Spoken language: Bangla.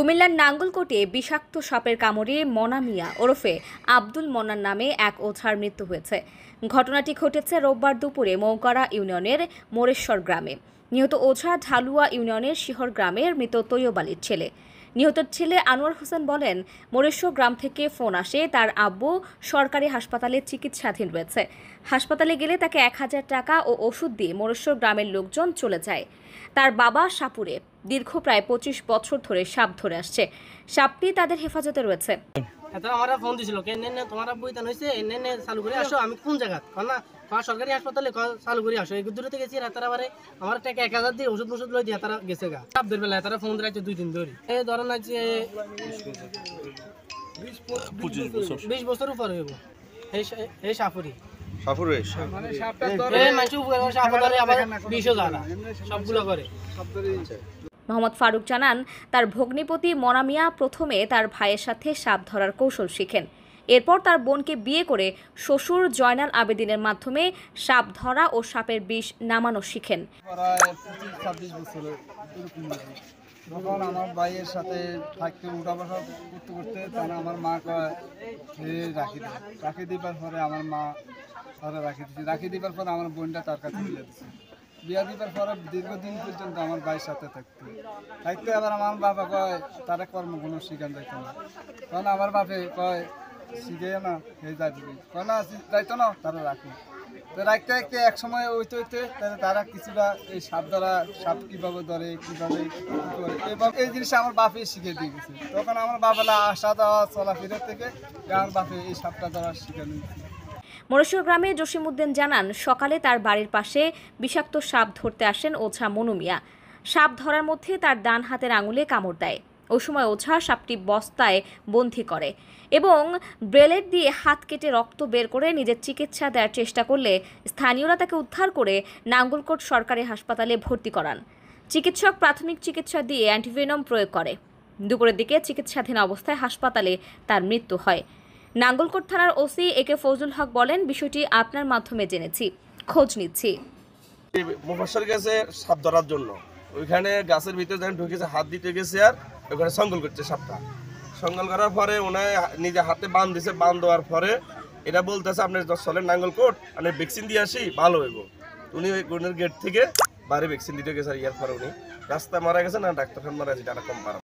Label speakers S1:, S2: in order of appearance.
S1: কুমিল্লার নাঙ্গলকোটে বিষাক্ত সাপের কামড়ে মনা মিয়া ওরফে আব্দুল মন্নান নামে এক ওঝার মৃত্যু হয়েছে। ঘটনাটি ঘটেছে রোববার দুপুরে মৌকারা ইউনিয়নের মোরেশ্বর গ্রামে। নিহত ওঝা ঢালুয়া ইউনিয়নের শিহর গ্রামের মৃত তৈয়ব আলীর ছেলে। নিহতের ছেলে আনোয়ার হোসেন বলেন, মোরেশ্বর গ্রাম থেকে ফোন আসে তার আব্বু সরকারি হাসপাতালে চিকিৎসাধীন রয়েছে। হাসপাতালে গেলে তাকে 1000 টাকা ও ওষুধ দিয়ে মোরেশ্বর গ্রামের লোকজন চলে যায়। তার বাবা সাপুরে দীর্ঘ প্রায় 25 বছর ধরে সাপ ধরে আসছে। সাপটি তাদের হেফাজতে রয়েছে।
S2: আমার ফোন দিছিল তোমার বইতান হয়েছে চালু করে আসো। আমি কোন জায়গা সরকারি হাসপাতালে চালু করে আসো। এই দূরে গেছি তারা আমার টাকা 1000 দিয়ে ওষুধ ওষুধ লই দিয়ে তারা গেছে গা। সাপদের বেলায় তারা ফোন দিয়েছে 2 দিন ধরে। এই ধরেন আছে 20 বছর উপরে হইব। এই সাপুরি
S1: মোহাম্মদ ফারুক জানান, তার ভগ্নিপতি মনা মিয়া প্রথমে তার ভাইয়ের সাথে সাপ ধরার কৌশল শিখেন। এরপর তার বোনকে বিয়ে করে শ্বশুর জয়নাল আবেদিনের মাধ্যমে সাপ ধরা ও সাপের বিষ নামানো শিখেন।
S3: তখন আমার ভাইয়ের সাথে থাকতে উঠা বসা করতে করতে তখন আমার মা রাখি দিবার পরে আমার মা তারা রাখি দিবার পরে আমার বোনটা তার কাছে বিয়া দিবার পরে দীর্ঘদিন পর্যন্ত আমার ভাইয়ের সাথে থাকতে আবার আমার বাবা কয় তারা কর্মগুলো শিখান যাইতো না। তখন আমার বাপে কয় শিখে না এই যাবি কয় না যাইতো না তারা রাখি তো রাখতে রাখতে এক সময় হইতে তারা কিছুটা এই সাপ ধরা সাপ কীভাবে ধরে কীভাবে করে এবং এই জিনিসটা আমার বাপে শিখে দিয়ে গেছে। তখন আমার বাবালা আসা যাওয়া চলাফেরা থেকে আমার বাপে এই সাপটা ধরা শিখে নিয়েছে।
S1: মোরেশ্বর গ্রামে জসিমউদ্দিন জানান, সকালে তার বাড়ির পাশে বিষাক্ত সাপ ধরতে আসেন ওঝা মনু মিয়া। সাপ ধরার মধ্যে তার ডান হাতের আঙুলে কামড় দেয়। ওই সময় ওঝা সাপটি বস্তায় বন্দী করে এবং ব্লেড দিয়ে হাত কেটে রক্ত বের করে নিজের চিকিৎসা দেওয়ার চেষ্টা করলে স্থানীয়রা তাকে উদ্ধার করে নাঙ্গলকোট সরকারি হাসপাতালে ভর্তি করান। চিকিৎসক প্রাথমিক চিকিৎসা দিয়ে অ্যান্টিভেনম প্রয়োগ করে। দুপুরের দিকে চিকিৎসাধীন অবস্থায় হাসপাতালে তার মৃত্যু হয়। নাঙ্গলকোট থানার ওসি একে ফজলুল হক বলেন, বিষয়টি আপনার মাধ্যমে জেনেছি, খোঁজ নিচ্ছি।
S4: মুফাসসির গেছে সাপ ধরার জন্য, ওইখানে গাছের ভিতরে যখন ঢুকেছে হাত দিতে গেছে আর ওখানে সঙ্গল করছে সাপটা। সঙ্গল করার পরে ওনায় নিজে হাতে বান দিছে। বান দেওয়ার পরে এটা বলতেছে আপনি চলেন নাঙ্গলকোট আমি ভ্যাকসিন দিয়ে আসি, ভালো হইব। উনি ওই গেট থেকে বাইরে ভ্যাকসিন দিতে গেছে। ইয়ার পরে উনি রাস্তায় মারা গেছে না ডাক্তারখানা মারা গেছে, এটা কম পারা।